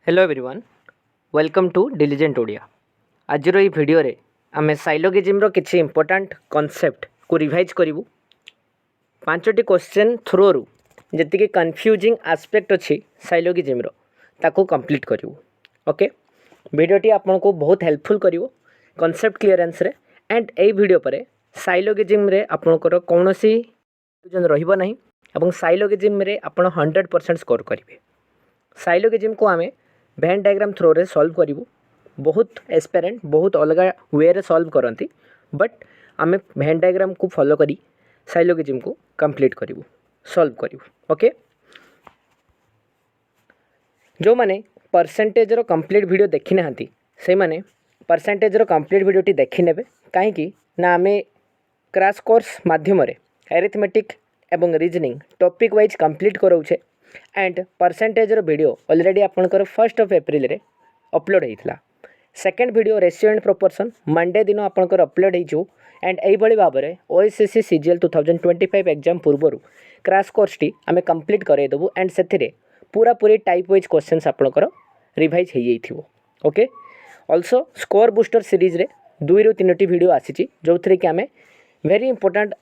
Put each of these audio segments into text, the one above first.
Hello everyone welcome to diligent Odia. आज video रे आमे साइलोगिज्म किसी इंपोर्टेंट कॉन्सेप्ट को रिवाइज करूँ। पांचटी क्वेश्चन थ्रो रु जी कन्फ्यूजिंग आस्पेक्ट अच्छी साइलोगिज्म ताको कंप्लीट करूँ। ओके, वीडियोटी आपको बहुत हेल्पफुल करिवो कॉन्सेप्ट क्लीयरेंस रे एंड ए वीडियो पर साइलोगिज्म रे आपणकर कौन सी कन्फ्यूजन रहिबो नहीं एवं साइलोगिज्म रे आपण 100% स्कोर करेंगे। साइलोगिज्म को आमे वेन डायग्राम थ्रो रे सॉल्व करूँ। बहुत एस्पेरेंट बहुत अलग वे रे सॉल्व करती बट आमे वेन डायग्राम को फॉलो करी साइलोगिज्म को कंप्लीट करूँ सॉल्व करूँ। ओके, जो माने परसेंटेज रो कंप्लीट वीडियो देखी ना से माने परसेंटेज रो कंप्लीट वीडियोटी देखी नेबे कहीं ना आमे क्रैश कोर्स माध्यम रे एरिथमेटिक एवं रीजनिंग टॉपिक वाइज कंप्लीट करोचे एंड परसेंटेज रो वीडियो ऑलरेडी आपनकर 1 एप्रिल रे अपलोड होता। Second video ratio and proportion Monday दिन आपनकर अपलोड हो एंड यही भाव में ओएसएससी सीजीएल 2025 एग्जाम पूर्वर क्रैश कोर्स टी आमे कंप्लीट करदेबू एंड से पूरा पूरी टाइप वाइज क्वेश्चंस आपनकर रिवाइज हो जाइथिबो। Okay, also score booster series रे 2 ରୁ 3ଟି वीडियो आसी जो थी कि आमे very important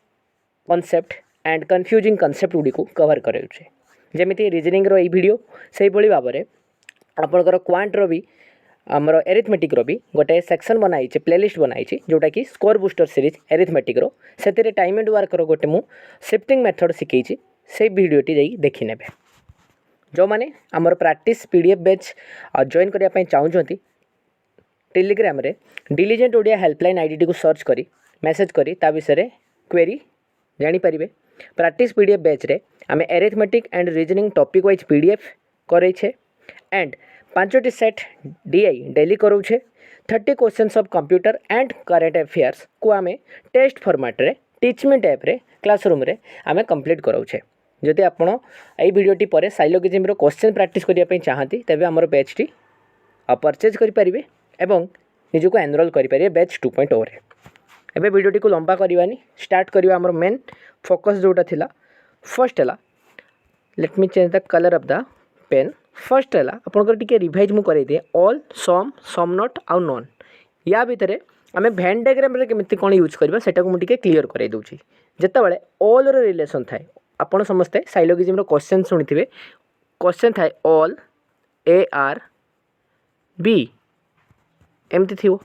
concept and confusing concept गुडी को कवर करेउछे। जेमिति रीजनिंग रो ई वीडियो से भाव में आपनकर क्वांट रो भी आमर एरिथमेटिक रो भी गोटे सेक्शन बनाई प्लेलिस्ट बनाई जोटा कि स्कोर बूस्टर सीरीज एरिथमेटिक रो से टाइम एंड वर्क रो गोटे मु शिफ्टिंग मेथड शिखई से वीडियोटी जाई देखि नेबे। जो माने आमर प्रैक्टिस पीडीएफ बैच जॉइन करिया पई चाहउछंती टेलीग्राम रे डिलीजेंट ओडिया हेल्पलाइन आईडी को सर्च करी मेसेज करी ता विषय क्वेरी जानी परिबे। प्रैक्टिस पीडीएफ बैच रे आमे arithmetic and reasoning topic wise PDF करे छे एंड 5टी सेट डीआई डेली करोछे। 30 questions of computer and current affairs को आमे टेस्ट फॉर्मेट रे टीचमेंट ऐप रे क्लासरूम रे आमे कंप्लीट करोछे। जदि आपण एई वीडियोटी परे साइलोगिज्म रो क्वेश्चन प्रैक्टिस करिया पई चाहंती तेबे हमर बैच टी परचेज करि परिबे एवं निजको एनरोल करि परिबे बैच 2.0 रे। एबे वीडियोटी को लंबा करवानी स्टार्ट करिवा। हमर मेन फोकस जोटा थिला फर्स्ट हला let me change the colour of the pen. First है आपंकर टी रिवाइज मुझे कर दिए ऑल सम सम नॉट आउ नॉन या भितर आम वेन डायग्राम केमी कौन यूज करवा सेटा को मुझे क्लीयर कर दूसरी। जितेबाला ऑल रो रिलेशन थाए आपड़ समस्ते साइलोगिज्म क्वेश्चन शुणी क्वेश्चन थाए ऑल ए आर बी एमती थी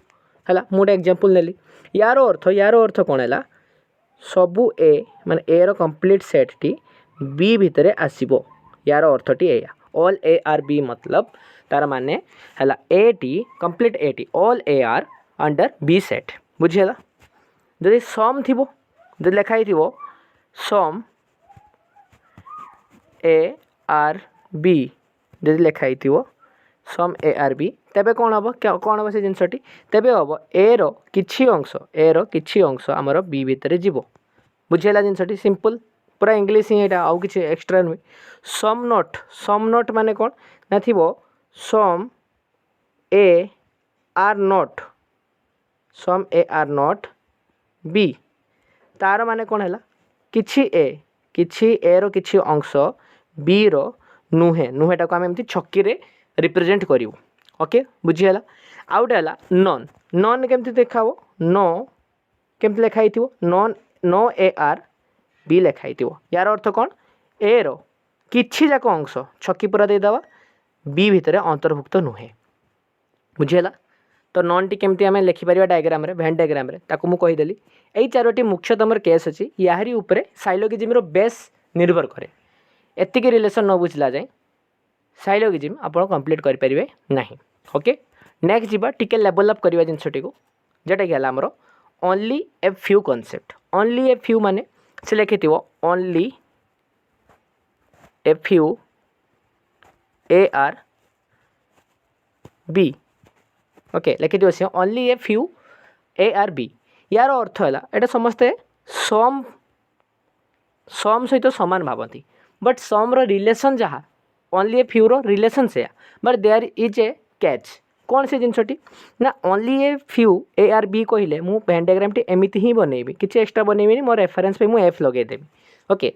है मुझे एग्जांपल नेली यार अर्थ कौन है सबू ए माने ए रो कंप्लीट सेट टी बी भितर आसीबो। यार अर्थटी एया ऑल ए आर बी मतलब तार माने है ए टी कंप्लीट ए टी all A are under B set बुझीगला। जदि सम थी जो लिखाई थी सम ए आर बी जदि लिखाई थी सम ए आर बी तेबे कौन हम कौन हम से जिनसटी तेबे हम ए रो किछि अंश आमर बी भितर जीवो। बुझीगला जिनसटी सिंपल पूरा इंग्लिश ही यहाँ आउ कि एक्सट्रा नुहे। सम नॉट माने कौन ना थी सम ए आर नॉट बी तार माने कौन है किछि ए रो किछि अंश बी रो नुहेटा को आम एमती छक्की रे रिप्रेजेंट करूँ। ओके, बुझीगला। आउटे है नॉन केमती देखा नो केमती लिखाई थी नो ए आर बी लिखाई थी। यार अर्थ कौन ए रो किछि जाक अंश छक्की पूरा देदेवा बी भितर अंतर्भुक्त नुहे। बुझीगला। तो नॉन टी केमती आम लिखिपर डायग्राम रे वेन डायग्राम रे ताको मु कहीदेली। यही 4टी मुख्यतम केस अच्छी यारी उपरे साइलोगिज्म बेस निर्भर करे। एतिकी रिलेशन न बुझला जाए साइलोगिज्म आप कंप्लीट करें ना। ओके, नेक्स्ट जीवा टिके लेवल अप करवा जिनसटी को जोटा कि आमर only a few concept. Only a few माने से लिखि only a few A are B. Okay, लिखि सी only a few A are B. यार अर्थ है ये समस्ते सम सहित सामान भावती बट सम रो रिलेशन जहाँ ओनली ए फ्यू रो रिलेशन से but there is a catch कौन से जिनसटी ना only a few A are B कहले मु वेन डायग्राम टी एमती ही बनइबी किसी एक्सट्रा बनइबी मो रेफरेंस पे मु एफ लगेदेवी। ओके,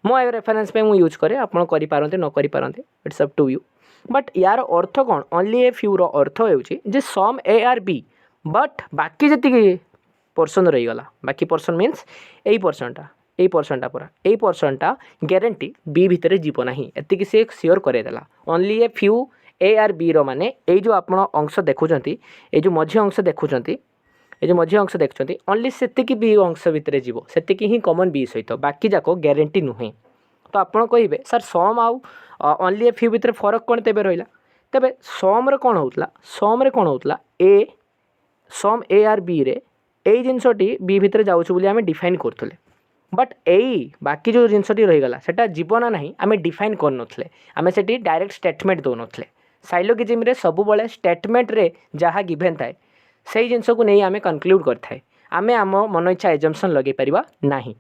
मो रेफरेंस पे मु यूज करे आपन करि पारंते न करि पारंते it's up to you. But यार अर्थ कौन ओनली ए फ्यू रो अर्थ होउची जे some A are B but बाकी जति पोर्सन रहीगला बाकी पोर्सन मीन्स यही पोर्सनटा पूरा यही पोर्सनटा ग्यारंटी बी भितर जीव ना एतिक सी सियोर करदेला only a few A are B रो माने ये जो आप अंश देखुंत ये जो मझी अंश देखुंत ये जो मझी अंश देखुं ओनली से बी अंश भितर जीव से ही कमन बी सहित बाकी जाक ग्यारंटी नुहे तो आपड़ कहे सर सम आउ ओनली ए फ्यू भितर फरक कौन तेबे रहा तेबे सम कौन होता कौन होता ए सम ए आर बी रे यही जिनसटी बी भितर जाऊँ आम डिफाइन करूँ बट यही बाकी जो जिनसटी रहीगला सेटा जीवन ना आम डिफाइन कर आम से डायरेक्ट स्टेटमेंट दौन साइलोगिज्म रे सब बड़े स्टेटमेंट रे जहाँ गिभेन थाए से जिनस को नहीं आम कनक्लूड करथाए आम आम मन इच्छा एजम्पशन लगे पारिबा नाही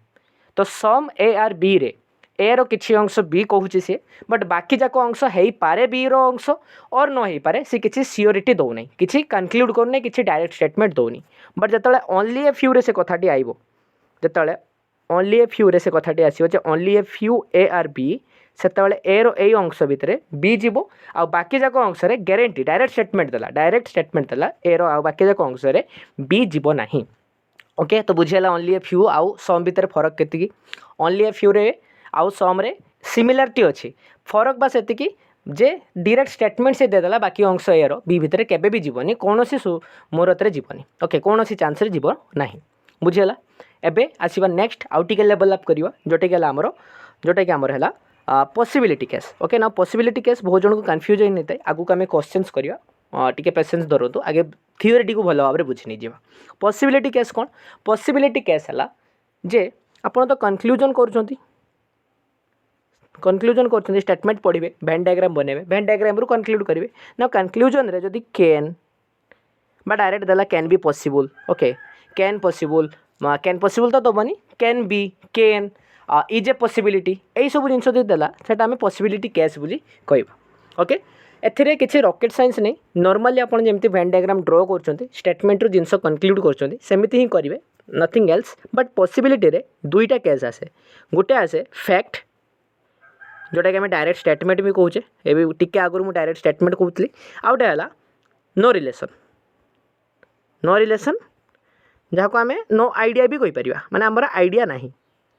तो सम ए आर बी रे ए रो किछि अंश बी कहूँ सी बट बाकी जाक अंश हो पारे बी रो अंश और न हो पारे सी किसी सियोरिटी दौना किसी कनक्लूड करना किसी डायरेक्ट स्टेटमेंट दौनी बट जिते ओनली ए फ्यू रे से कथाटी आइब जिते ओनली ए फ्यू रे से कथाटी आसो only a few A are B से ए रो ए अंश भितर बी जीव आ बाकी जाक अंश ग्यारंटी डायरेक्ट स्टेटमेंट देला ए रो आ बाकी जाक अंश बी जीव ना ओके तो बुझीगला ओनली ए फ्यू आउ सम भितर फरक केतिकी ओनली ए फ्यू रे आउ सम रे सिमिलारिटी अच्छी फरक बस एतिकी जे डायरेक्ट स्टेटमेंट से देदेला बाकी अंश ए रो बी भितर केबे भी जीवनी कौन सी मुहूर्त जीवनी ओके कौन सी चांस जीव ना बुझीगला एबे आसीबा नेक्स्ट आउ टिके लेवल अप करिवा जोटा कि आमर है पॉसिबिलिटी केस ओके ना पॉसिबिलिटी केस बहुत जन को कन्फ्यूज होई नहीं आगु आम क्वेश्चंस करिवा टिके पेशेंस धरतु आगे थियोरी को भल भाव में बुझी नहीं पॉसिबिलिटी केस कौन पॉसिबिलिटी केस है जे आपण तो कन्क्लूजन कर स्टेटमेंट पढ़े वेन डायग्राम बनइबे वेन डायग्राम रू कन्क्लूड करेंगे ना कन्क्लूजन रे जदि कैन बा डायरेक्ट देला can be possible okay can possible तो दबनी can be can is a possibility यही सब जिन देला सेटा आम पॉसिबिलिटी केस बोली कहबा ओके एथिरे किसी रॉकेट साइंस नहीं नॉर्मली आप जमी वेन डायग्राम ड्रॉ कर स्टेटमेंट रू जिनस कन्क्लूड करमती ही करेंगे नथिंग एल्स बट पॉसिबिलिटी रे दुईटा केस आसे गोटे आसे फैक्ट जोटा कि आम डायरेक्ट स्टेटमेंट भी कहे ये टिके आगुरी मुझे डायरेक्ट स्टेटमेंट कहूली आउटे है नो रिलेसन जहाँ को आम नो आइडिया भी कहीपर माने आमर आइडिया ना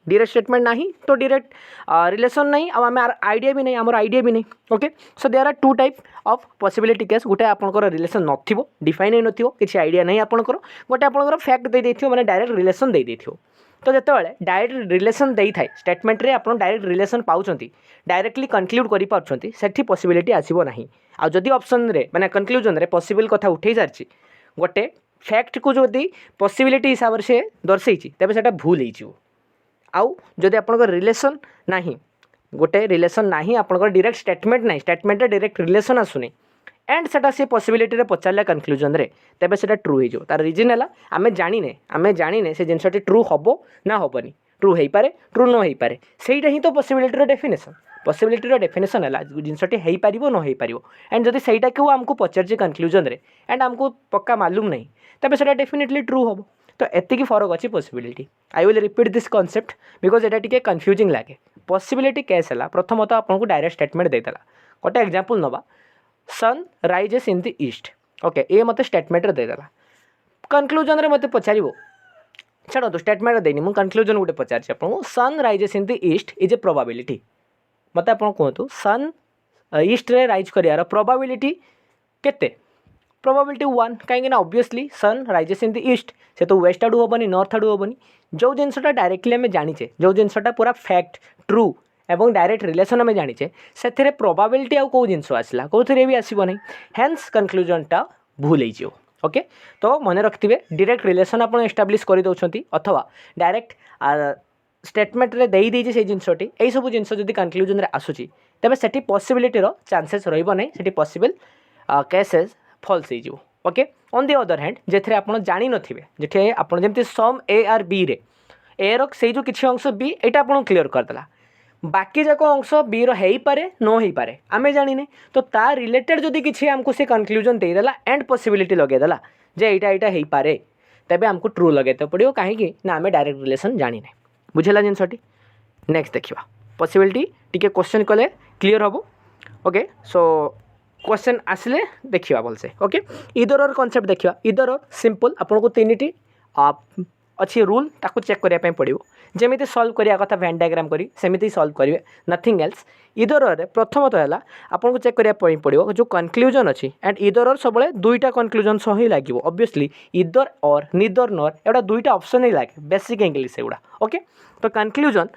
डायरेक्ट स्टेटमेंट ना तो डायरेक्ट रिलेसन नहीं आम आइडिया भी नहीं आमर आइडिया भी नहीं okay so there are two type of possibility case गोटे आपंकर रिलेसन नथिबो डिफाइन ही नथिबो किसी आइडिया नहीं आपंकर गोटे आपंकर फैक्ट दे देथिबो माने डायरेक्ट रिलेसन दे देथिबो तो जितेबाला डायरेक्ट रिलेसन दे थाए स्टेटमेंट रे आप डायरेक्ट रिलेसन पाउछंती डायरेक्टली कन्क्लूड करि पाउछंती सेठी पॉसिबिलिटी आसीबो नाही आ जदि ऑप्शन रे माने कन्क्लूजन रे पॉसिबल कथा उठै सारछि गोटे फैक्ट को जदि पॉसिबिलिटी हिसाब से दर्शेछि तबे सेटा भूल हेइजिवो आउ जदि आपनकर रिलेसन नाही गोटे रिलेसन नाही आपनकर डायरेक्ट स्टेटमेंट नाही स्टेटमेंट रे डायरेक्ट रिलेसन आसुनी एंड सेटा से पॉसिबिलिटी रे पचारला कन्क्लूजन रे तबे सेटा ट्रू हो तार रिजन है आम जाने से जिनसटी ट्रू हम ना हेनी ट्रू हो पारे ट्रू न हो पारे सहीटा ही तो पॉसिबिलिटी डेफिनेशन है जिनसटी हो पार न हो पार एंड जदि सहीटा को आमको पचार कन्क्लूजन रे एंड आमको पक्का मालूम नहीं तबे सेटा डेफिनेटली ट्रू हम तो एतिकी फरक अच्छी possibility I will repeat this concept because एटा टिके कन्फ्यूजिंग लगे पॉसिबिलिटी केस है प्रथमत आपको डायरेक्ट स्टेटमेंट देदेला गोटे एग्जांपल नवा sun rises in the east okay ये मत स्टेटमेंट देदेला कन्क्लूजन रे मत पचार छाड़ तो स्टेटमेंट देनी मुझे कन्क्लूजन गोटे पचार आपको sun rises in the east is a probability मत आप कहतु सन ईस्ट रे राइज करार प्रोबेबिलिटी केते प्रोबेबिलिटी 1 कहीं obviously sun rises in the east से तो वेस्ट आड़ू हेनी नॉर्थ आड़ू हेनी जो जिनसटा डायरेक्टली आम जाचे जो जिनसटा पूरा फैक्ट ट्रू एवं डायरेक्ट रिलेसन आम जाचे से प्रोबेबिलिटी आउ कौ जिनस आसला कौन भी आसब नहीं हेन्स कन्क्लूजनटा भूल हो ओके तो मन रखिथे डायरेक्ट रिलेसन आप एस्टाब्लीश कर दौरान अथवा डायरेक्ट स्टेटमेंट रे दे दीजिए से जिनसटी यही सब जिनस जब कन्क्लूजन रे आसूची तेज से पॉसिबिलिटीर चांसेस रही से पॉसिबल केसेस फॉल्स हो okay on the other hand जेथे आप जानी नथिबे जेठे आप जमती सम ए आर बी रे ए रो से जो किछि अंश बी एटा आपन क्लियर करदेला बाकी जाक अंश बी रो हेई पारे न हो पारे आमे जानिने तो ता रिलेटेड जदि किछि हमको से कन्क्लूजन देदेला एंड पॉसिबिलिटी लगेदेला जे एटा हेई पारे तबे हमको ट्रू लगेते पड़ो कहीं ना आमे डायरेक्ट रिलेसन जानिने बुझेला जिनसटी नेक्स्ट देखिबा पॉसिबिलिटी टिके क्वेश्चन कले क्लियर हबो ओके सो क्वेश्चन आसले देखा भलसे ओके इधर और कॉन्सेप्ट देखा इधर और सिंपल आपन को तीन अच्छी रूल ताकू चेक करने पड़ो जमी सल्व करिया कथा वेन डायग्राम करी सेमिति सल्व करेंगे नथिंग एल्स इधर प्रथम तो है आपन को चेक करने पड़ो जो कनक्लूजन अच्छी एंड इधर और सब दुईटा कनक्लूजन सह ही लगे ऑब्वियसली इधर और निदर नर एटा दुईटा ऑप्शन ही लगे बेसिक इंग्लिश एगुड़ा ओके तो कनक्लूजन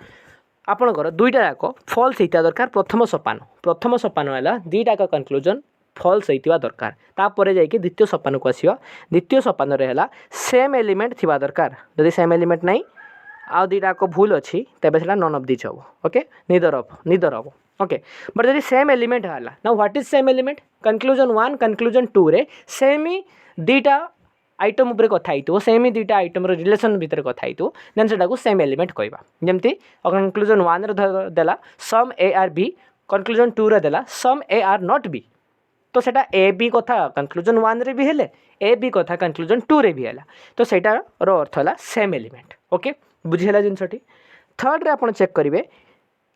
आपणकर दुईटा जाक फल्स होता दरकार प्रथम सोपान है दुईटा कनक्लूजन फल्स होता दरकार तापर जाकि द्वितीय सोपान को आसो द्वितीय सोपान है सेम एलिमेंट थिबा दरकार जदि सेम एलिमेंट नहीं आउ दुईटा भूल अच्छी तेज से नन ऑफ दिस हम ओके निदर हम ओके बट जदि सेम एलिमेंट है ना what is same element conclusion 1 conclusion 2 रे सेम ही दुईटा आइटम उपर कथा हो सेम ही दुईटा आइटम रिलेशन भितर कथा हो देन से सेम एलिमेंट कहवा जमती कनक्लूजन 1 रे देला सम ए आर बी कनक्लूजन 2 रे देला सम ए आर नॉट बी तो सेटा ए बी कथा कनक्लूजन 1 रे भी हेले ए बी कथा कनक्लूजन 2 रे भी है तो सेटार अर्थ है सेम एलिमेंट ओके बुझीला जिनसटी थर्ड रे आपण चेक करेंगे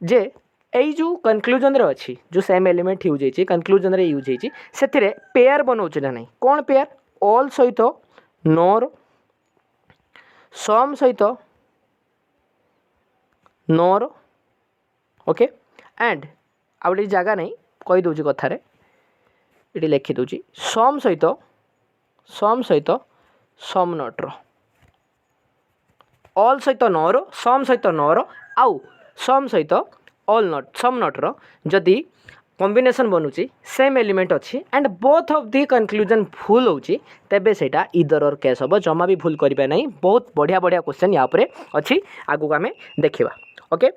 जे यही जो कनक्लूजन रे अच्छी जो सेम एलिमेंट यूज होती कनक्लूजन रे यूज होती से पेयर बनाऊे ना नहीं कौन पेयर ऑल सहित नोर सम सहित नोर ओके एंड आउ जगह नहीं कहीदे कथार ये लिखिदे सम सहित सम नट्र ऑल सहित नोर सम सहित नोर आउ सम सहित ऑल नट सम नट्र जदि कॉम्बिनेशन बनूची सेम एलिमेंट अच्छी and both of the conclusion भूल होची तेबे सेटा इधर और केस हम जमा भी भूल करेंगे नहीं बहुत बढ़िया बढ़िया क्वेश्चन यहाँ पर अच्छी आगू आम देखा ओके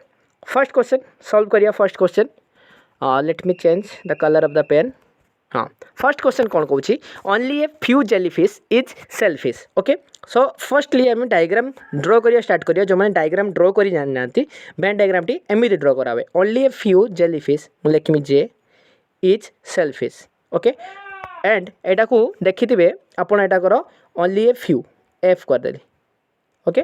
फर्स्ट क्वेश्चन सॉल्व करिया first question let me change the colour of the pen हाँ फर्स्ट क्वेश्चन कौन कौन only a few jellyfish is shellfish okay so firstly आम डायग्राम ड्र करिया स्टार्ट करिया जो मैंने डायग्राम ड्र कर जाना वेन डायग्राम टी एमती ड्र करावे ओनली ए फ्यू जेलीफिश लिखमी जे इज सेलफिश ओके एंड एटा को देखिथे आपड़ एटाकर ओनली ए फ्यू एफ करदेली okay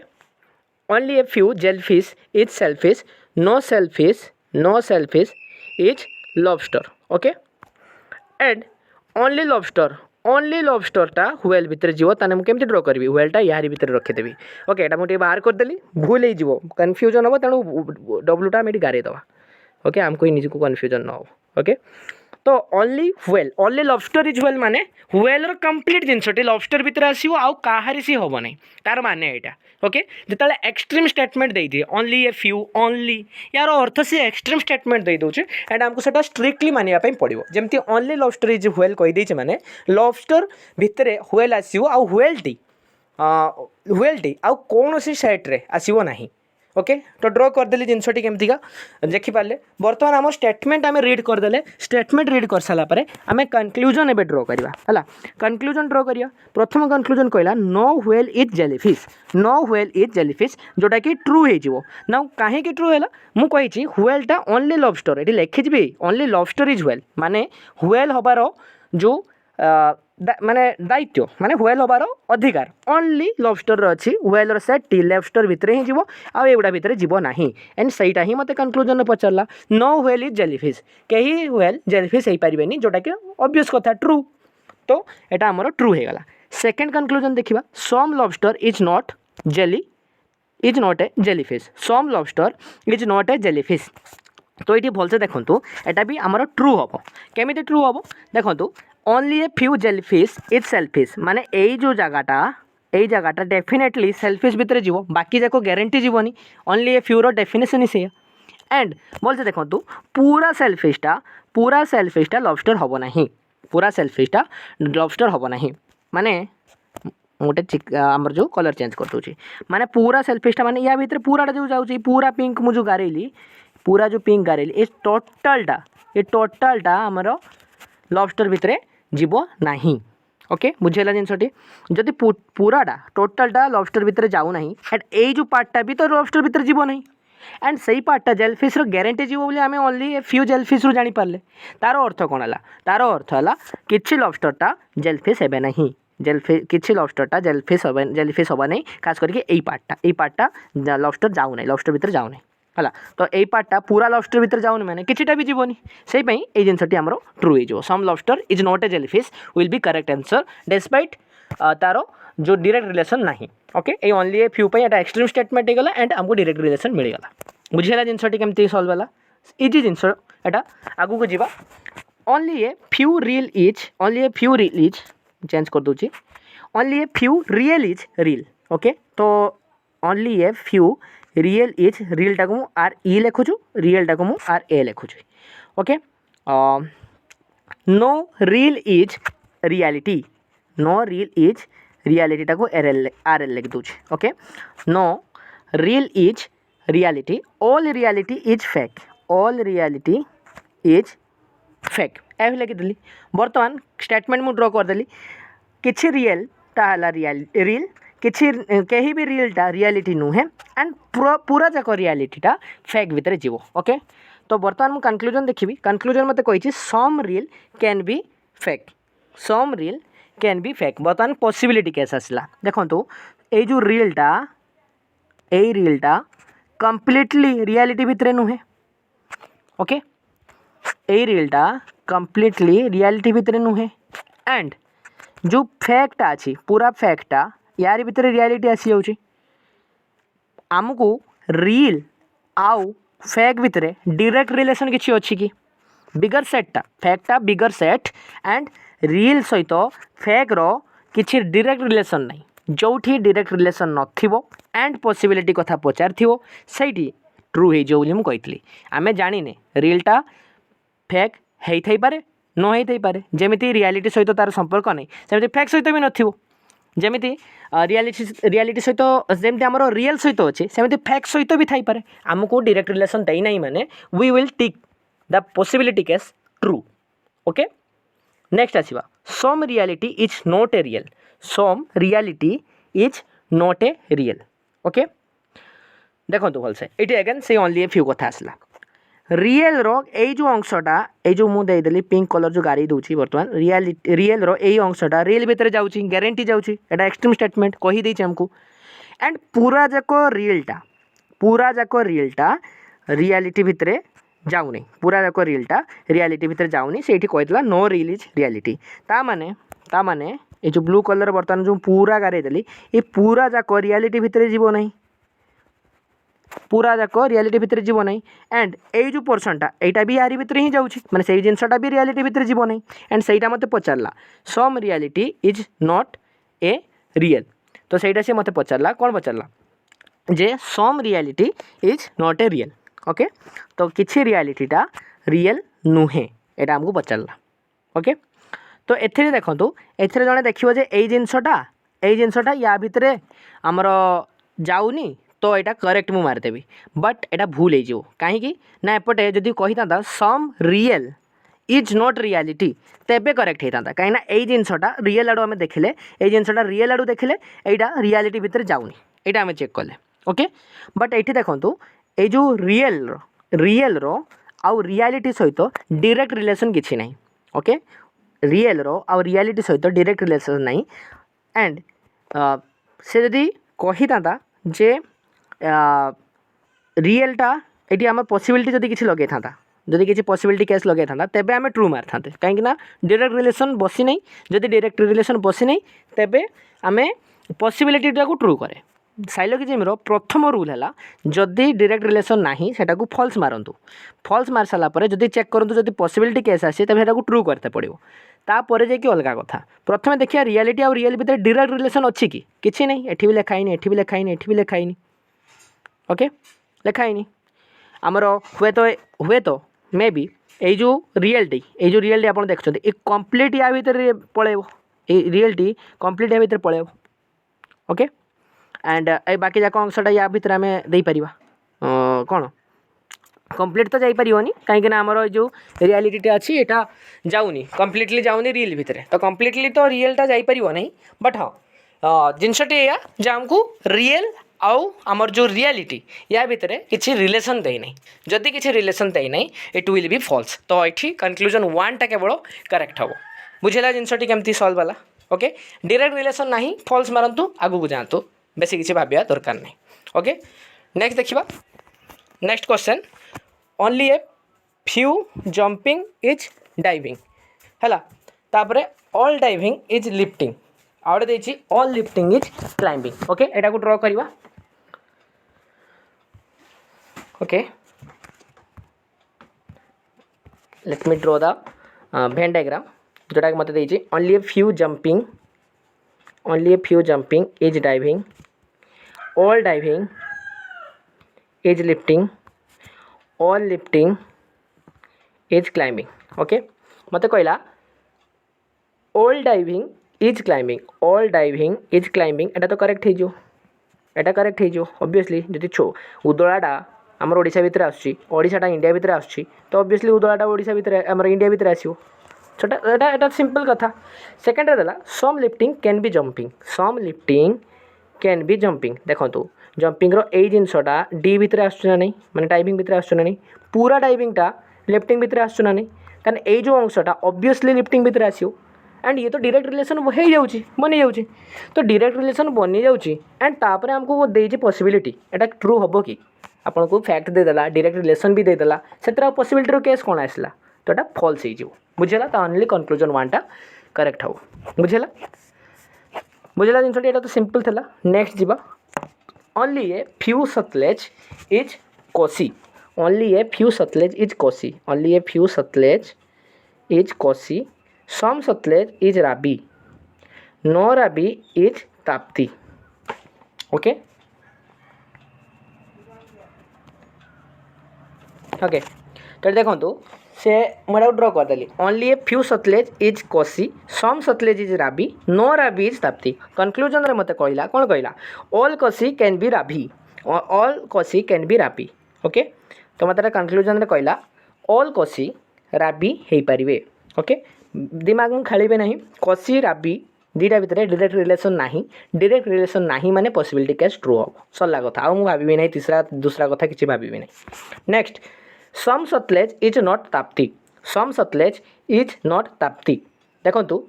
only a few jellyfish is sailfish no sailfish is lobster okay and only लॉबस्टरटा व्हेल भितर जीव ताने मुझे केमती ड्र करी व्हेलटा यार भितर रखीदेवी ओके एटा मुझे बाहर करदेली भूल हो कन्फ्यूजन हम तेणु डब्ल्यूटा आम गारेदवा ओके आमको ही निजको कन्फ्यूजन न हो ओके तो ओनली लॉबस्टर इज व्हेल माने व्हेलर कंप्लीट जिनसटी लॉबस्टर भितर आसो आउ काहारी सी हम नहीं तार माने यहाँ ओके जिते एक्सट्रीम स्टेटमेंट दे दिए ओनली ए फ्यू ओनली यार अर्थ सी एक्सट्रीम स्टेटमेंट दे दूचे एंड आमको सेटा स्ट्रिक्टली मानिया पड़ो जमती ओनली लॉबस्टर इज व्हेल कहीदे माने लॉबस्टर भितर व्हेल आसो आउ व्हेलटी आउ कौन सी सैट्रे आसो ना ओके तो ड्र करदेली जिनसटी केमतीका देखिपारे बर्तमान आम स्टेटमेंट आम रीड करदे स्टेटमेंट रीड कर सारापर आम कनक्लूजन एवं ड्र करवा है कनक्लूजन ड्र करिया प्रथम कनक्लूजन कहला नो व्हेल इज जेलीफिश जोटा कि ट्रू हो ना कहीं ट्रू है मुझे व्हेलटा ओनली लॉबस्टर ये लिखिजी ओनली लॉबस्टर इज व्हेल माने व्हेल हबार जो माने दायित्व माने व्हेल हबार अधिकार ओनली लॉबस्टर अच्छी व्हेलर सेट टी लॉबस्टर भितर ही जीव आउगुड़ा भितर जीव ना एंड सहीटा ही मत कनक्लूजन पचारा नो व्हेल इज जेलीफिश कहीं व्हेल जेलीफिश हो पारे जोटा कि ऑब्वियस कथा ट्रू तो यहाँ आमर ट्रू हो गला सेकेंड कनक्लूजन देखा some lobster is not a jellyfish some lobster is not a jellyfish तो ये भलसे देखु यहाँ भी आमर ट्रू हम केमी ट्रू हम देखु only a few jellyfish is shellfish माने यही जो जगहटा डेफिनेटली सेलफिश भितर जीव बाकी जाक ग्यारंटी जीवनी ओनली ए फ्यूर डेफिनेशन ही से एंड बोलते देखो पूरा सेलफिशटा लॉबस्टर हम ना पूरा सेलफिशटा लॉबस्टर हम ना माने गोटे आमर जो कलर चेंज कर दूसरी माने पूरा सेलफिशटा माने या भितर पूराटा जो जाऊँगी पूरा पिंक मुझे गारेली पूरा जो पिंक गारेली ये टोटालटा आमर लॉबस्टर भितर जीव नाही ओके बुझेगा जिनसटी जदि पूराटा टोटालटा लॉबस्टर भितर जाऊ नहीं एंड यही जो पार्टा भी तो लॉबस्टर भितर जीव नहीं एंड सही पार्टा जेलफिश ग्यारंटी जीव बोली आम ओनली फ्यू जेलफिश रू जापारे तार अर्थ कौन है तार अर्थ है कि लॉबस्टरटा जेलफिश हे ना किसी लॉबस्टरटा जेलफिश हम नहीं खास करके यही पार्टा लॉबस्टर जाऊ ना लॉबस्टर भितर जाऊ ना है। तो यही पार्टा पूरा लॉबस्टर भितर जाऊनी मैंने किटा भी जीवनी से ये जिनसटी आमर ट्रू हो some lobster is not a jellyfish will be correct answer despite तार जो डायरेक्ट रिलेशन ना ओके ये ओनली ए फ्यू पे एक्सट्रीम स्टेटमेंट होगा एंड आमको डायरेक्ट रिलेशन मिलगला बुझीगला जिनसटी केमती सॉल्व होला इजी जिनस एटा आगु को जीवा only a few real is change कर दूची only a few real is real okay तो only a few real is real टाक मु आर ई लिखुचु रियल टाक मु आर ए लिखुचु okay no real is reality टाक आर एल लिख दूची okay no real is reality all reality is fake F लिखिदेली बर्तमान स्टेटमेंट मु ड्र करदेली किछि रियल ताला रियल किछि कहीं भी रियलटा रियलिटी नुहे एंड पूरा जाक रियलिटीटा फेक भितर जीव ओके तो बर्तमान मुझे कनक्लूजन देखी कनक्लूजन मत कही some real can be fake बर्तमान पॉसिबिलिटी केस आसला देखो ये जो रियलटा कंप्लीटली रियलिटी भितर नुहे ओके ये रियलटा कंप्लीटली रियलिटी भितर नुहे एंड जो फैक्टा अच्छी पूरा फैक्टा यार भितर रियलिटी आसी जाऊँगी आमको रियल आउ फेक भितर डायरेक्ट रिलेशन किसी अच्छी कि बिगर सेट्टा फैक्टा बिगर सेट एंड रियल सहित फेक रो किसी डायरेक्ट रिलेशन नहीं जोठी डायरेक्ट रिलेशन नथिबो एंड पॉसिबिलिटी कथा पचार थिबो सेठी ट्रू हो जो मुझे कही आमे जानिने रियलटा फेक हेई थाई पारे न हेई थाई पारे जेमिति रियलिटी सहित तार संपर्क नहीं सेमिति फेक सहित भी नथिबो जेमिति रियलिटी सहित जमी आम रियल सहित अच्छे सेमिति फेक सहित भी थाई पारे आमको डायरेक्ट रिलेशन देई नहीं माने we will take the possibility case true okay next आसीबा some reality is not a real okay देखो भलसे ये अगेन से ओनली ए फ्यू कथा आसला रियल रो ए जो अंशटा ए जो मुझे देदेली पिंक कलर जो गाड़ी दूची बर्तमान रियल रो ए अंशटा रियल भितर जाऊँगी ग्यारंटी जाऊँगी एटा एक्सट्रीम स्टेटमेंट कही देछि हमको एंड पूरा जाक रियलटा रियलिटी भितर जाऊनी पूरा जाक रियलिटी भितर जाऊनी से कहीदेला नो रियल इज रियलिटी ता माने ये जो ब्लू कलर बर्तमान जो पूरा गाड़ी देली ये पूरा जाक रियलिटी भितर जीव नहीं पूरा जाक रियलिटी भितर जीव नहीं एंड ये जो पोर्सनटा यहाँ भी यारी भितर ही जाऊँगी मैंने से जिनसटा भी रियलिटी भितर जीव नहीं एंड से मत पचारा some reality is not a real तो सहीटा सी मत पचारा कौन पचारा जे some reality is not a real okay तो किसी रियलिटीटा रियल नुहे यहाँ आमको पचारा ओके तो एथिरे देखो एथिरे जड़े देखिए जे ये जिनसटा या भितर आमर जाऊनी तो यहाँ करेक्ट मु मारिदेवी बट यहाँ भूल हो कहीं ना एपटे जदि कही था some real is not reality तेबे करेक्ट होता कहीं यही जिनसटा रियल आड़ू आम देखिले ये जिनसटा रियल आड़ू देखिले यहाँ रियलिटी भितर जाऊनी यहाँ आम चेक कले ओके बट ये देखो ये जो रियल रो आउ रियलिटी सहित डायरेक्ट रिलेशन किसी ना ओके रियल रो आउ रियलिटी सहित डायरेक्ट रिलेशन ना एंड से जदि कही था जे रियलटा ये आम पॉसिबिलिटी जदि किसी लगे था जदि किसी पॉसिबिलिटी केस लगे था तेबे आम ट्रू मार था कहीं डायरेक्ट रिलेशन बसी नहीं जदि डायरेक्ट रिलेशन बसी नहीं तेबे आम पॉसिबिलिटीटा को ट्रू करे साइलोजिज्म प्रथम रूल है जदि डायरेक्ट रिलेशन ना सेटा को फॉल्स मारंतु फॉल्स मार सारापर जदि चेक करूँ जदि पॉसिबिलिटी केस आसे तेज को ट्रू करते पड़ो तापर जाकि अलग कथा प्रथम देखिए रियलिटी आउ रियल भितर डायरेक्ट रिलेशन अच्छी कि नहीं एठी भी लिखाई एठी भी लिखाई एठी भी लिखाई ओके लिखाई आमर हुए तो मे बी ये जो रियलिटी आप देखते ये कंप्लीट या भितर पलैब ये रियलिटी कंप्लीट या भितर पलैब ओके एंड ए बाकी जाक अंशटा या भितर आम देपर कौन कंप्लीट तो जापरिनी कहीं आमर जो रियलिटीटा अच्छी यहाँ जाऊनी कंप्लीटली जाऊनी रियल भितर तो कंप्लीटली तो रियलटा जापर ना बट हाँ जिनसटी या जो आमको रियल आउ आमर जो रियलिटी या भितर किसी रिलेशन दे नहीं जदि किसी रिलेशन दे नहीं इट विल बी फॉल्स तो ये कनक्लूजन 1टा केवल करेक्ट हम बुझेगा जिनसटी केमती सॉल्व वाला ओके डायरेक्ट रिलेशन ना फॉल्स मारंतु आगू को जातु बेसी किसी भाविया दरकार नहीं ओके नेक्स्ट देखा next question only a few jumping is diving है तापर ऑल डाइविंग इज लिफ्टिंग आउट देछि all lifting is climbing okay एटा को ड्रॉ करवा okay let me draw the Venn diagram जोटा कि मत देछि only a few jumping is diving all diving is lifting all lifting is climbing okay मत कहला ऑल डाइविंग इज क्लाइंबिंग एटा तो करेक्ट हो एटा करेक्ट हो ऑब्वियसली जदि उदलाटा आमर ओडिशा भितर आसाटा इंडिया भितर आसुची तो ऑब्वियसली उदलाटा ओडिशा भितर आमर इंडिया भितर आसो छोटा एटा सिंपल कथा सेकेंड देला सम लिफ्टिंग कैन बी जंपिंग देखो जंपिंग रो ए जिनसटा डी भितर आसुना नहीं माने डाइविंग भितर आसुना नहीं पूरा डाइविंगटा लिफ्टिंग भितर आसुना नहीं कारण ए जो अंशटा ऑब्वियसली लिफ्टिंग भितर आसो एंड ये तो डायरेक्ट रिलेशन हो जाऊँगी बनी जाऊँगी तो डायरेक्ट रिलेशन बनी जाऊँगी एंड तापर आमको देजी पॉसिबिलिटी एटा ट्रू हम कि आपन को फैक्ट देदेला डायरेक्ट रिलेशन भी देदेला से पॉसिबिलिटी केस कौन आसला तो एटा फॉल्स हो बुझेगा तो ओनली कंक्लूजन वन करेक्ट हो बुझेगा जिनसा ये तो सिंपल था नेक्स्ट जीवा only a few Sutlej is Kosi some Sutlej is Ravi no Ravi is Tapti okay okay तो देखो से मुझे ड्रॉ करदेली only a few Sutlej is Kosi some Sutlej is Ravi no Ravi is Tapti conclusion रे मते कहला कौन कहला all Kosi can be Ravi okay तो मत कनक्लूजन रे कहला ऑल कोसी राबी हो पारे ओके दिमाग में खेलें ना कोसी राबी दीटा भितर डायरेक्ट रिलेशन नहीं माने पॉसिबिलिटी केस ट्रू हम सरला कथा आउ भावी ना तीसरा दूसरा कथा किसी भावी ना next some Sutlej is not Tapti देखो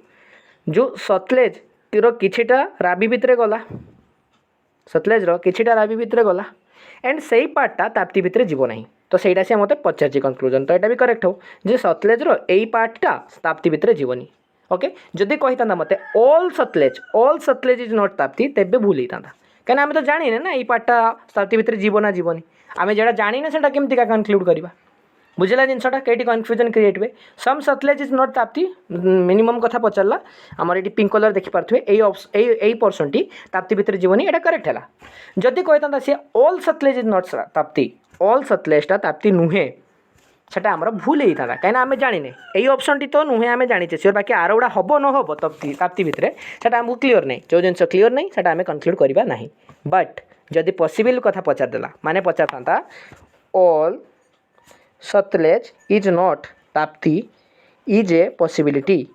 जो सतलेज किछिटा राबी भितर गला गला एंड से पार्टा ताप्ती भितर जीव ना तो सहीटा से मत पचार कनक्लूजन तो यहाँ भी करेक्ट हो जे सतलेज यही पार्टा ताप्ती भितर जीवनी ओके जदि कही था मत all Sutlej is not Tapti तेबे भूल होता कहीं आम तो जाने ना यही पार्टा ताप्ती भितर जीव ना जीवनी आम जो जाने से केमती का कनक्लूड करवा बुझेगा जिनसा कहीं कन्फ्यूजन क्रिएट हुए सम Sutlej is not Tapti minimum कथा पचारा आमर ये पिंक कलर देखिपे यही पर्सन टी ताप्ती भितर जीवनी यहाँ करेक्ट है जदि कही था सी all Sutlej is not Tapti all सतलेजटा ताप्ती नुहे सेटा आमर भूल होता है कहीं आम जाने यही ऑप्शन टी तो नुहे आम जाने सियोर बाकी आर गुड़ा हम न हम ताप्ती भितर से आमको क्लीयर नहीं जो जिन क्लीयर नहीं से आम कनक्लूड करवा ना बट जदि पॉसिबल कथा पचारदेला माने पचार था all Sutlej is not Tapti is a possibility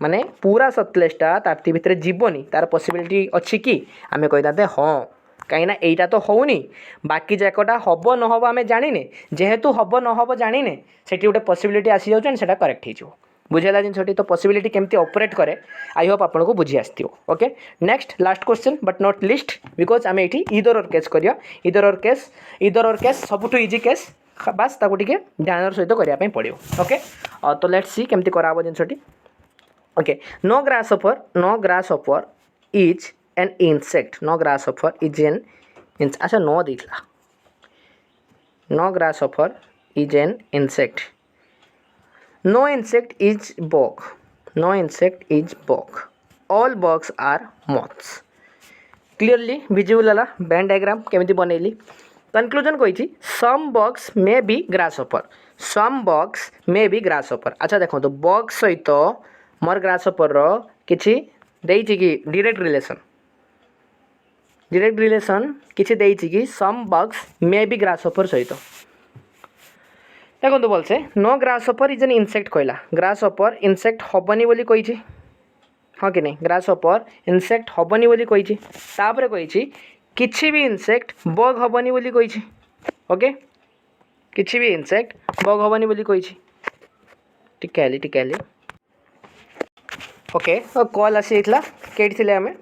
माने पूरा सतलेजटा ताप्ती भितर जीवनी तार पॉसिबिलिटी अच्छी कि आम कही हाँ कहीं यहाँ तो होनी बाकी जाकटा हम न हम आम जाने जेहेतु हम न हम जाने से गोटे पॉसिबिलिटी आसी जाऊँ करेक्ट हो बुझेगा जिनस तो पॉसिबिलिटी केमती ऑपरेट करे आई होप आपन को बुझी आसती okay next last question but not list because आम ये इधर और केस करिया इधर और केस सबुठ इजी केस बास ताको टिके ध्यान सहित करने पड़ो ओके तो लेट्स सी केमती करा जिनसटी okay no grasshopper is an insect अच्छा नो देला no grasshopper is an insect no insect is bug all bugs are moths clearly visible है वेन डायग्राम केमिति बनैली कनक्लूजन कही some bugs may be grasshopper अच्छा देखो तो बग सहित मोर ग्रासहॉपर किछि देइछि कि डायरेक्ट रिलेशन किछि देइछि कि some bugs may be grasshopper सहित देखो तो बोलसे no grasshopper is an insect कहला ग्रासहॉपर इंसेक्ट हबनी बोली कही हाँ कि नहीं ग्रासहॉपर इंसेक्ट हबनी बोली कही तापर कही किछि भी इंसेक्ट बग हबनी बोली कही ओके किछि भी इंसेक्ट बग हबनी बोली कही टिकाली ओके कॉल आसी जाइतला केटी थिले हमें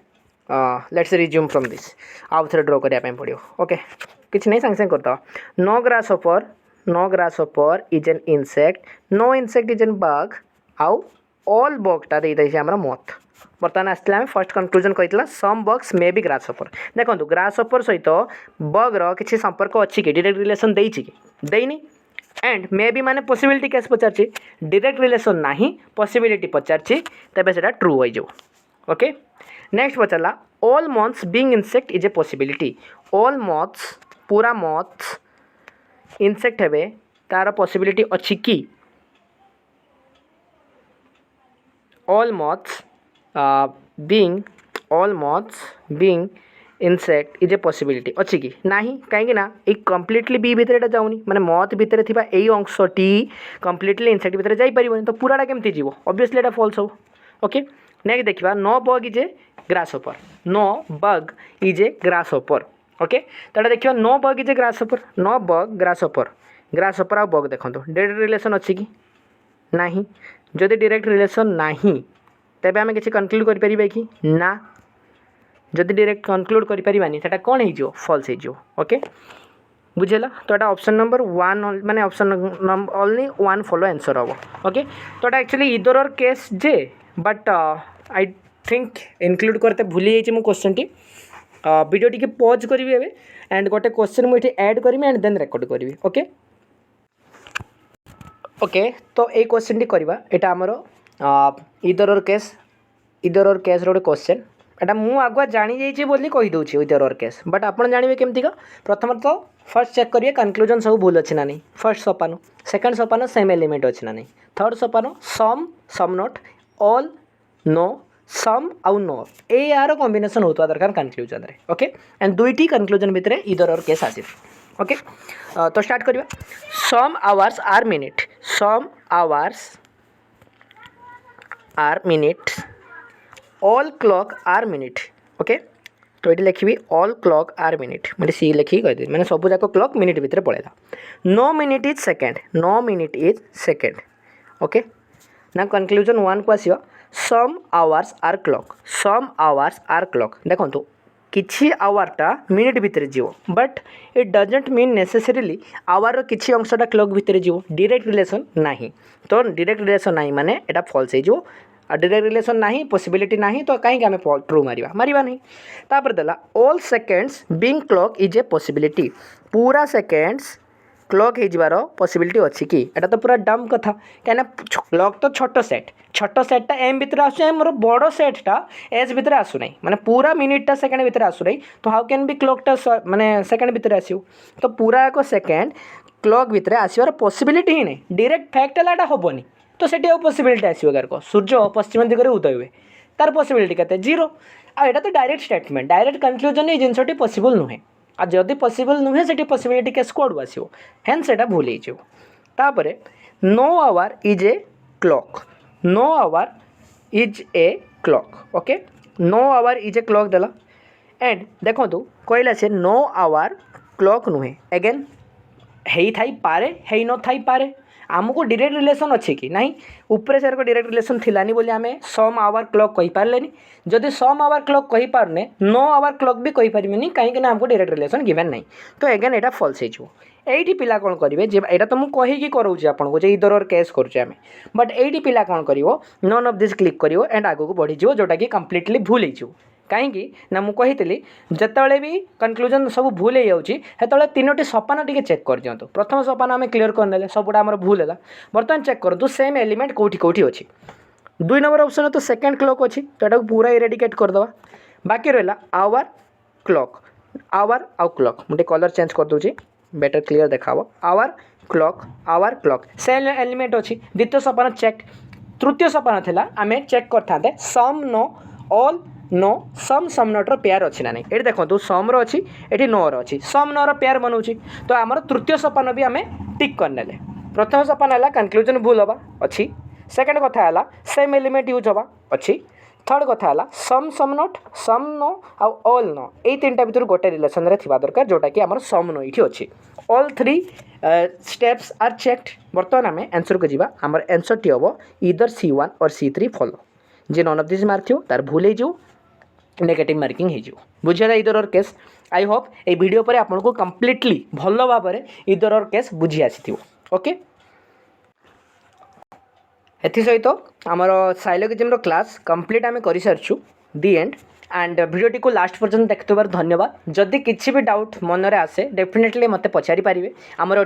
लेट्स रिज्यूम फ्रॉम दिस आउ थरे ड्रॉ करिया पे पड़ियो ओके किसी नहीं, सांगे सांगे करता। No grasshopper is an insect, no insect is an bug, आउ ऑल बगटा दे देछि हमरा मथ। बर्तमान आसला आम फर्स्ट कनक्लूजन कही some bugs may be grasshopper. देखो ग्रासहोपर सहित बग्र किसी संपर्क अच्छी कि डायरेक्ट रिलेशन देइछि कि देइनी, एंड मे बी माने पॉसिबिलिटी केस पचारछि, डायरेक्ट रिलेशन नाही पॉसिबिलिटी पचारछि, तबे सेटा ट्रू होई जो। ओके नेक्स्ट पचारला all moths being insect is a possibility. All moths पूरा मथ्स इनसेक्ट हेबे तार पॉसिबिलिटी अच्छी कि all moths being insect is a possibility अच्छी कि नहीं कहीं ना एक कम्प्लीटली बी भितर जाऊनी माने मथ भितर थिबा एई अंशटी कम्प्लीटली इनसेक्ट भितर जाई परिबोनी तो पूराटा केमती जीवो ऑब्वियसली एटा फॉल्स हो। ओके नेक्स्ट देखिबा no bug is a grasshopper. No bug is a grasshopper. Okay तो देखिबा no bug is a grasshopper. No bug grasshopper आ बग देखंतो डायरेक्ट रिलेशन अच्छी कि नहीं, जदि डायरेक्ट रिलेशन नाही तेबे आमे किसी कनक्लूड करि परिबे कि ना, जदि डायरेक्ट कनक्लूड करि परिबानी सेटा कोन हे जो फॉल्स हे जो। ओके बुझेला तो एटा ऑप्शन नंबर 1 माने option number only 1 follow answer हो। ओके तो एटा एक्चुअली इधर और case J but I think include करते भूली जाइए मो question T video T pause करी एबे एंड गोटे क्वेश्चन मुझे ऐड करी एंड देन रेकॉर्ड करी। ओके ओके तो ये क्वेश्चन टी करवा एटा आमर इधर और केस रोटे क्वेश्चन एटा मु आगुआ जानी जाइए बोली कही दूची इधर और केस बट आप जानवे केमती का प्रथम तो फर्स्ट चेक करिए कनक्लूजन सब भूल अच्छी ना नहीं। फर्स्ट सोपान सेकंड सोपान सेम एलिमेंट अच्छी ना नहीं। थर्ड सोपान some not all no some आउ नो ए यार कॉम्बिनेशन होता दरकार कनक्लूजन रे। ओके एंड दुईटी कनक्लूजन भितर इधर और केस आसी। ओके तो स्टार्ट करिया some hours are minute. Some hours are minute all clock are minute. Okay तो ये लिखी ऑल क्लॉक आर मिनिट मैंने सी लिखी कही मैंने सब जाक क्लॉक मिनिट भितर पड़ेगा। No minute is second. No minute is second. Okay ना कनक्लूजन 1 को आसिया some hours are clock. Some hours are clock देखो किछि आवारटा मिनिट भितर जीवो but it doesn't mean necessarily hour किछि अंशटा क्लॉक भितर जीवो डायरेक्ट रिलेशन नाही। तो डायरेक्ट रिलेशन नाही माने एटा फॉल्स हे जो डायरेक्ट रिलेशन नाही पॉसिबिलिटी नाही तो कहीं आम ट्रू मारिबा नहीं। तापर देला all seconds being clock is a possibility. पूरा सेकेंड्स क्लॉक हो जबार पॉसिबिलिटी अच्छी कि एटा तो पूरा डम कथा कहीं क्लॉक तो छोट सेटटा एम भितर आसु मोर बड़ सेटटा एज भितर आसु नहीं माने पूरा मिनिटा सेकेंड भितर आसु नहीं तो हाउ कैन बी क्लॉकटा माने सेकेंड भितर आसो तो पूरा एक सेकेंड क्लॉक भितर आसबार पॉसिबिलिटी ही नहीं डायरेक्ट फैक्ट है हेनी तो सेठी आउ पॉसिबिलिटी आसो गार को सूर्य पश्चिम दिगरे उदय हुए तार पॉसिबिलिटी केते जीरो आटा तो डायरेक्ट स्टेटमेंट डायरेक्ट कनक्लूजन ये जिनसटी पॉसिबल नुहे आ जदि पॉसिबल नुहे से पॉसिबिलिटी केस कोड आसो हेन से भूल hopper know our is a clock. Know our is a clock. Okay know our is a clock देला एंड देखो कहला से नो आवर क्लॉक नुहे एगेन हेई थाई पारे हेई न थाई पारे आमको डायरेक्ट रिलेशन अच्छी कि नहीं ऊपर से डायरेक्ट रिलेशन थिलानी बोली आमे सम आवर क्लॉक कहि पारलेनी जदि सम आवर क्लॉक कहि पारने नो आवर क्लॉक भी कहि पारिबेनी कहीं आमको डायरेक्ट रिलेशन गिवन नहीं तो एगेन एटा फॉल्स हो। एटी पिला कौन करेंगे जे एटा तो मुझे कहीकि कराऊँ आपको जे इधर और केस करुचे आम बट एटी पिला कौन कर नन ऑफ दिस क्लिक करियो एंड आगू बढ़ीज जोटा कि कम्प्लीटली भूल हो कहीं ना मुझे जिते भी कनक्लूजन सब भूल हो जाते तीनोटी सोपान टी चेक कर दिखाँ। प्रथम सोपान आम क्लीयर करने सबुटा आम भूल है बर्तमान चेक करूँ सेम एलिमेंट कौटी कौटी अच्छी 2 नंबर ऑप्शन तो सेकेंड क्लॉक अच्छी तो यहाँ पूरा इरेडिकेट करदे बाकी रहा आवर क्लॉक आवर आउ क्लॉक मुझे कलर चेंज कर दूसरी बेटर क्लीयर देखा आवर क्लॉक सेम एलिमेंट अच्छी। द्वितीय सोपान चेक। तृतीय सोपान था आम चेक करते some no all no some नोट्र पेयर अच्छी ना नहीं ये देखो सम अच्छी ये नो अच्छी सम नोर पेयर बनाऊँगी तो आमर तृतीय सोपान भी आम टिक करने। प्रथम सोपान है कनक्लूजन भूल हवा अच्छी। सेकेंड कथा है सेम एलिमेंट यूज हवा अच्छी। थर्ड कथा है सम नोट सम नो आउ ऑल नो ये 3टा भितर गोटे रिलेशन रे थिबा दरकार जोटा कि आमर सम नो ये अच्छी। All 3 steps are checked. बर्तमान आम आंसर को जीवा आमर आंसर टी हम इधर C1 और C3 फॉलो जे नन ऑफ दिस मार्क थो तार भूल हो नेगेटिव मार्किंग हो बुझे इधर और केस। आई होप ये वीडियो पर आपको कंप्लीटली भल भाव में इधर और केस बुझी आसी ओके। एथि सहित आमर साइलोगिज्म क्लास कंप्लीट आम कर सारी दी एंड एंड वीडियोटी को लास्ट पर्यंत देखिथार धन्यवाद। जदि किसी भी डाउट मन में आसे डेफिनेटली मत पचारि पारे। आमर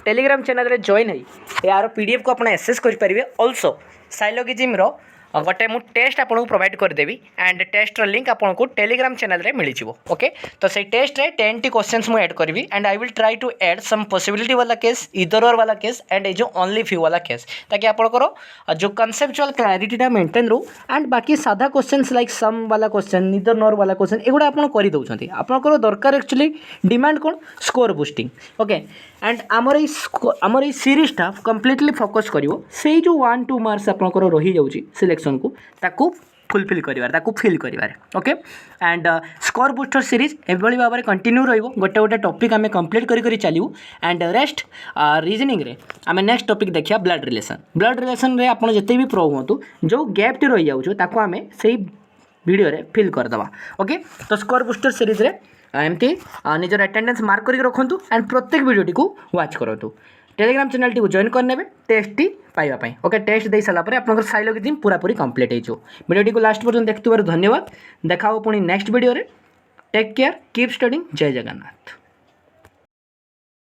टेलीग्राम चैनल रे जॉइन है यार पीडीएफ को आप एक्सेस करेंगे। ऑल्सो साइलोगिज्म गोटे मु टेस्ट आपको प्रोवाइड करदेवी एंड टेस्टर लिंक आपको टेलीग्राम चैनल रे मिल जाव ओके। तो से टेस्ट रे 10 क्वेश्चंस मु ऐड करी and I will try to add some possibility वाला केस इधर और वाला केस एंड ये जो ओनली फ्यू वाला केस ताकि आपंकर जो कनसेप्चुअल क्लैरिटीटा मेंटेन रो एंड बाकी साधा क्वेश्चंस लाइक सम वाला क्वेश्चन इधर नॉर वाला क्वेश्चन एगुड़ा आप कर दौरान आपंकर दरकार एक्चुअली डिमांड कौन स्कोर बुस्टिंग ओके। एंड आमर ये सीरीजटा कंप्लीटली फोकस करिवो से जो 1-2 मार्क्स आपंकर रही जाउची सिलेक्शन को ताकू फुलफिल करिवार ताकू फिल करिवार okay. And score booster series एभली भाव में कंटिन्यू रहिबो गोटे गोटे टॉपिक आमे कंप्लीट करी चलिबू एंड रेस्ट रीजनिंग रे आमे नेक्स्ट टॉपिक देखिया ब्लड रिलेशन रे आपण जते भी प्रो हुंतु जो गैप टी रही जाउछो ताकू आमे सेही वीडियो रे फिल करदवा ओके। तो स्कोर बुस्टर सीरीज रे एमती निजर अटेंडेंस मार्क करके रखुँ एंड प्रत्येक वीडियोटी को वाच करूँ। टेलीग्राम चैनल टी जॉइन करने टेस्ट टी पाइबापी ओके। टेस्ट दे सारापर आप साइलोगिज्म पूरापूरी कंप्लीट हो वीडियोटी को लास्ट पर्यंत देखिथार धन्यवाद। देखा पुणी नेक्स्ट वीडियो रे टेक केयर कीप स्टडिंग जय जगन्नाथ।